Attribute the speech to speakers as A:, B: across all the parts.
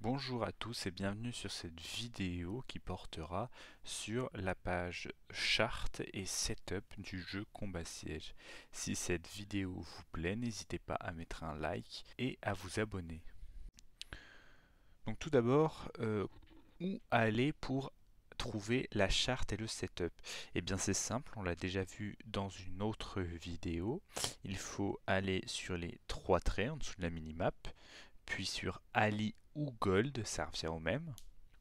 A: Bonjour à tous et bienvenue sur cette vidéo qui portera sur la page charte et setup du jeu Combat Siège. Si cette vidéo vous plaît, n'hésitez pas à mettre un like et à vous abonner. Donc tout d'abord, où aller pour trouver la charte et le setup? Eh bien c'est simple, on l'a déjà vu dans une autre vidéo. Il faut aller sur les trois traits en dessous de la minimap, puis sur Ali ou Gold, ça revient au même.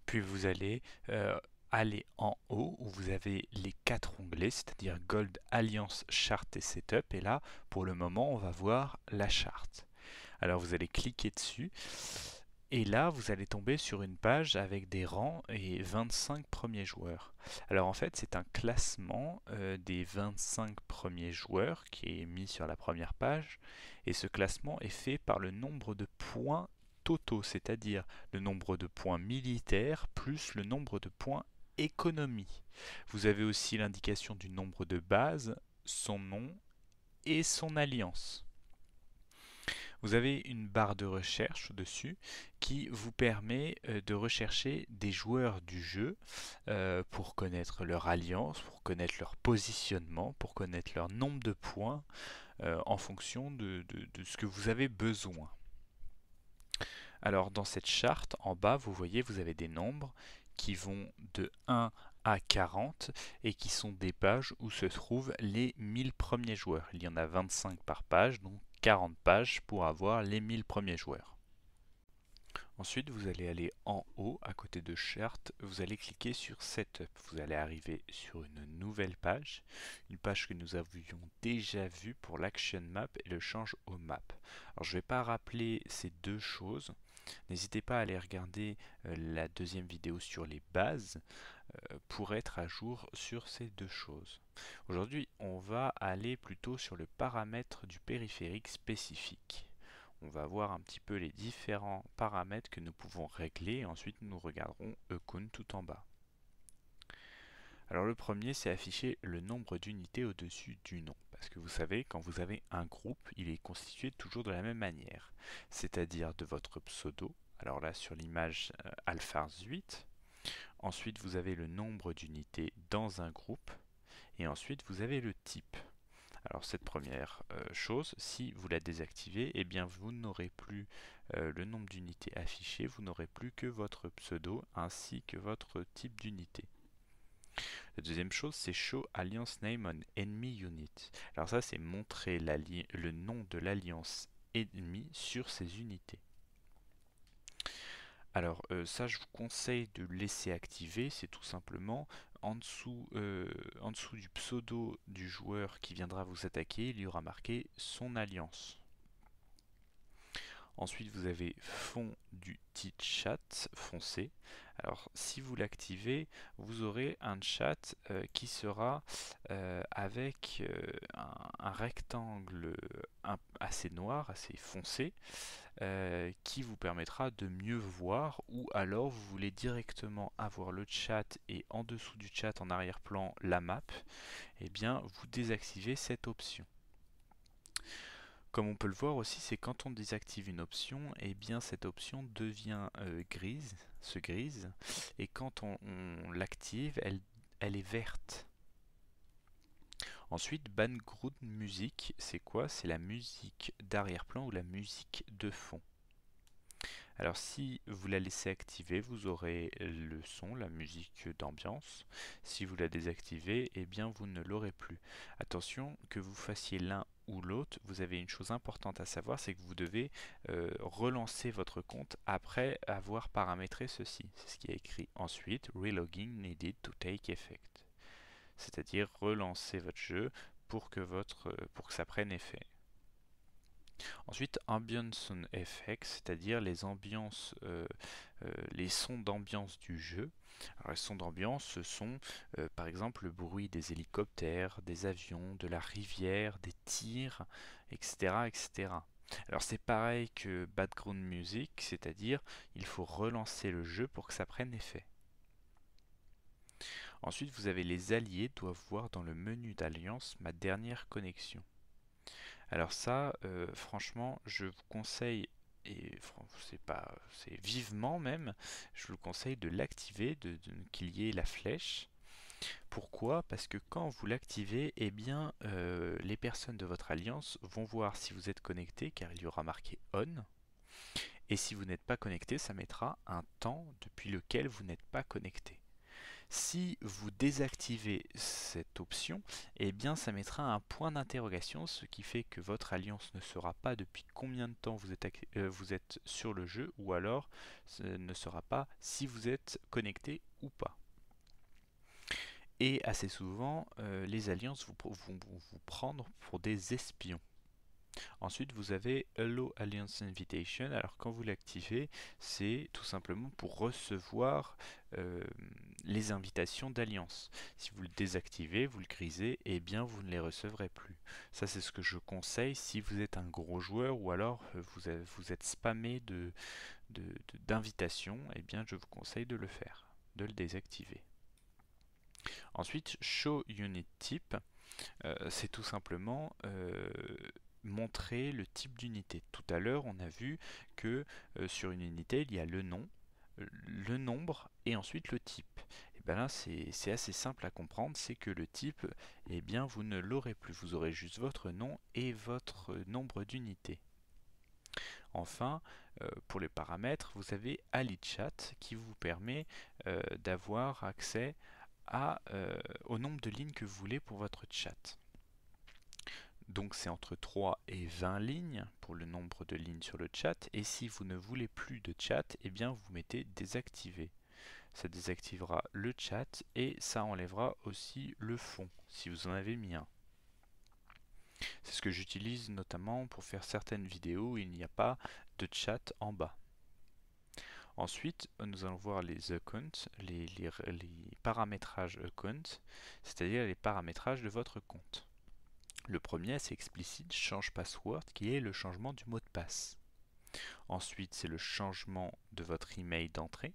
A: Puis vous allez aller en haut où vous avez les quatre onglets, c'est-à-dire Gold, Alliance, Charte et Setup. Et là, pour le moment, on va voir la charte. Alors vous allez cliquer dessus. Et là, vous allez tomber sur une page avec des rangs et 25 premiers joueurs. Alors en fait, c'est un classement des 25 premiers joueurs qui est mis sur la première page. Et ce classement est fait par le nombre de points totaux, c'est-à-dire le nombre de points militaires plus le nombre de points économie. Vous avez aussi l'indication du nombre de bases, son nom et son alliance. Vous avez une barre de recherche au-dessus qui vous permet de rechercher des joueurs du jeu pour connaître leur alliance, pour connaître leur positionnement, pour connaître leur nombre de points en fonction de ce que vous avez besoin. Alors dans cette charte, en bas, vous voyez, vous avez des nombres qui vont de 1 à 40 et qui sont des pages où se trouvent les 1000 premiers joueurs. Il y en a 25 par page, donc 40 pages pour avoir les 1000 premiers joueurs. Ensuite, vous allez aller en haut, à côté de Chart, vous allez cliquer sur Setup. Vous allez arriver sur une nouvelle page, une page que nous avions déjà vue pour l'Action Map et le change aux map. Alors, je ne vais pas rappeler ces deux choses. N'hésitez pas à aller regarder la deuxième vidéo sur les bases pour être à jour sur ces deux choses. Aujourd'hui, on va aller plutôt sur le paramètre du périphérique spécifique. On va voir un petit peu les différents paramètres que nous pouvons régler et ensuite nous regarderons Econ tout en bas. Alors le premier, c'est afficher le nombre d'unités au-dessus du nom. Parce que vous savez, quand vous avez un groupe, il est constitué toujours de la même manière. C'est-à-dire de votre pseudo. Alors là, sur l'image Alphars 8. Ensuite, vous avez le nombre d'unités dans un groupe. Et ensuite, vous avez le type. Alors cette première chose, si vous la désactivez, eh bien vous n'aurez plus le nombre d'unités affiché, vous n'aurez plus que votre pseudo ainsi que votre type d'unité. La deuxième chose, c'est Show Alliance Name on Enemy Unit. Alors ça, c'est montrer le nom de l'alliance ennemie sur ces unités. Alors ça, je vous conseille de laisser activer, c'est tout simplement en dessous du pseudo du joueur qui viendra vous attaquer, il y aura marqué son alliance. Ensuite, vous avez fond du petit chat foncé. Alors, si vous l'activez, vous aurez un chat qui sera avec un rectangle assez noir, assez foncé, qui vous permettra de mieux voir, ou alors vous voulez directement avoir le chat et en dessous du chat en arrière-plan la map, eh bien vous désactivez cette option. Comme on peut le voir aussi, c'est quand on désactive une option, et bien cette option devient grise, et quand on l'active, elle est verte. Ensuite, background music, c'est quoi? C'est la musique d'arrière-plan ou la musique de fond. Alors si vous la laissez activer, vous aurez le son, la musique d'ambiance. Si vous la désactivez, eh bien vous ne l'aurez plus. Attention, que vous fassiez l'un ou l'autre, vous avez une chose importante à savoir, c'est que vous devez relancer votre compte après avoir paramétré ceci. C'est ce qui est écrit ensuite, relogging needed to take effect. C'est-à-dire relancer votre jeu pour que ça prenne effet. Ensuite, Ambient Sound Effects, c'est-à-dire les ambiances, les sons d'ambiance du jeu. Alors, les sons d'ambiance, ce sont par exemple le bruit des hélicoptères, des avions, de la rivière, des tirs, etc., etc. Alors c'est pareil que Background Music, c'est-à-dire il faut relancer le jeu pour que ça prenne effet. Ensuite, vous avez les alliés doivent voir dans le menu d'alliance ma dernière connexion. Alors ça, franchement, je vous conseille et c'est vivement même, je vous conseille de l'activer, qu'il y ait la flèche. Pourquoi? Parce que quand vous l'activez, eh bien, les personnes de votre alliance vont voir si vous êtes connecté, car il y aura marqué on. Et si vous n'êtes pas connecté, ça mettra un temps depuis lequel vous n'êtes pas connecté. Si vous désactivez cette option, eh bien ça mettra un point d'interrogation, ce qui fait que votre alliance ne saura pas depuis combien de temps vous êtes sur le jeu, ou alors ce ne sera pas si vous êtes connecté ou pas. Et assez souvent, les alliances vont vous prendre pour des espions. Ensuite, vous avez Allow Alliance Invitation. Alors, quand vous l'activez, c'est tout simplement pour recevoir les invitations d'alliance. Si vous le désactivez, vous le grisez, eh bien, vous ne les recevrez plus. Ça, c'est ce que je conseille si vous êtes un gros joueur ou alors vous êtes spammé d'invitations. Eh bien, je vous conseille de le faire, de le désactiver. Ensuite, Show Unit Type, c'est tout simplement montrer le type d'unité. Tout à l'heure, on a vu que sur une unité, il y a le nom, le nombre et ensuite le type. Et bien là, c'est assez simple à comprendre, c'est que le type, eh bien, vous ne l'aurez plus. Vous aurez juste votre nom et votre nombre d'unités. Enfin, pour les paramètres, vous avez AliChat qui vous permet d'avoir accès au nombre de lignes que vous voulez pour votre chat. Donc c'est entre 3 et 20 lignes pour le nombre de lignes sur le chat. Et si vous ne voulez plus de chat, eh bien vous mettez désactiver. Ça désactivera le chat et ça enlèvera aussi le fond si vous en avez mis un. C'est ce que j'utilise notamment pour faire certaines vidéos où il n'y a pas de chat en bas. Ensuite, nous allons voir les accounts, les paramétrages accounts, c'est-à-dire les paramétrages de votre compte. Le premier, c'est explicite change password, qui est le changement du mot de passe. Ensuite, c'est le changement de votre email d'entrée.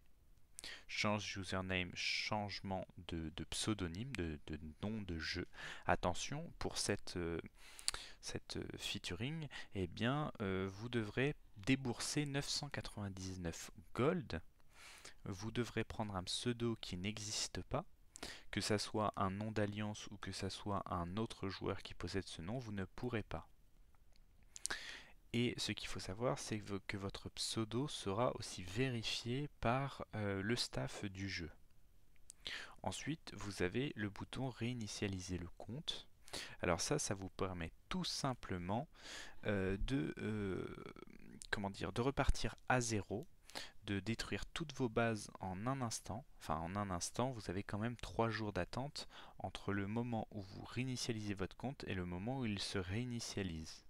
A: Change username, changement de pseudonyme, de nom de jeu. Attention, pour cette featuring, eh bien, vous devrez débourser 999 gold. Vous devrez prendre un pseudo qui n'existe pas. Que ça soit un nom d'alliance ou que ça soit un autre joueur qui possède ce nom, vous ne pourrez pas. Et ce qu'il faut savoir, c'est que votre pseudo sera aussi vérifié par le staff du jeu. Ensuite, vous avez le bouton réinitialiser le compte. Alors ça vous permet tout simplement de repartir à zéro, de détruire toutes vos bases en un instant. Enfin, en un instant, vous avez quand même 3 jours d'attente entre le moment où vous réinitialisez votre compte et le moment où il se réinitialise.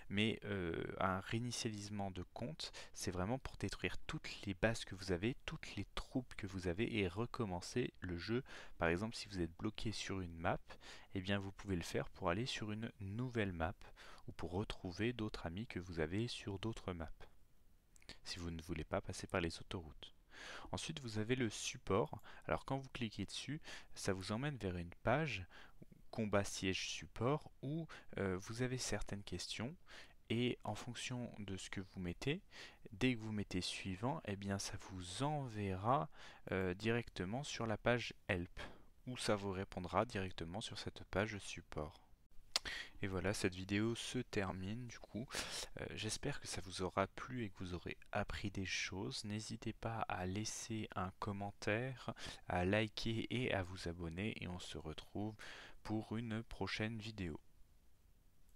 A: Mais un réinitialisement de compte, c'est vraiment pour détruire toutes les bases que vous avez, toutes les troupes que vous avez et recommencer le jeu. Par exemple, si vous êtes bloqué sur une map, eh bien vous pouvez le faire pour aller sur une nouvelle map ou pour retrouver d'autres amis que vous avez sur d'autres maps, si vous ne voulez pas passer par les autoroutes. Ensuite, vous avez le support. Alors quand vous cliquez dessus, ça vous emmène vers une page combat siège support où vous avez certaines questions et en fonction de ce que vous mettez, dès que vous mettez suivant, eh bien ça vous enverra directement sur la page help ou ça vous répondra directement sur cette page support. Et voilà, cette vidéo se termine du coup. J'espère que ça vous aura plu et que vous aurez appris des choses. N'hésitez pas à laisser un commentaire, à liker et à vous abonner. Et on se retrouve pour une prochaine vidéo.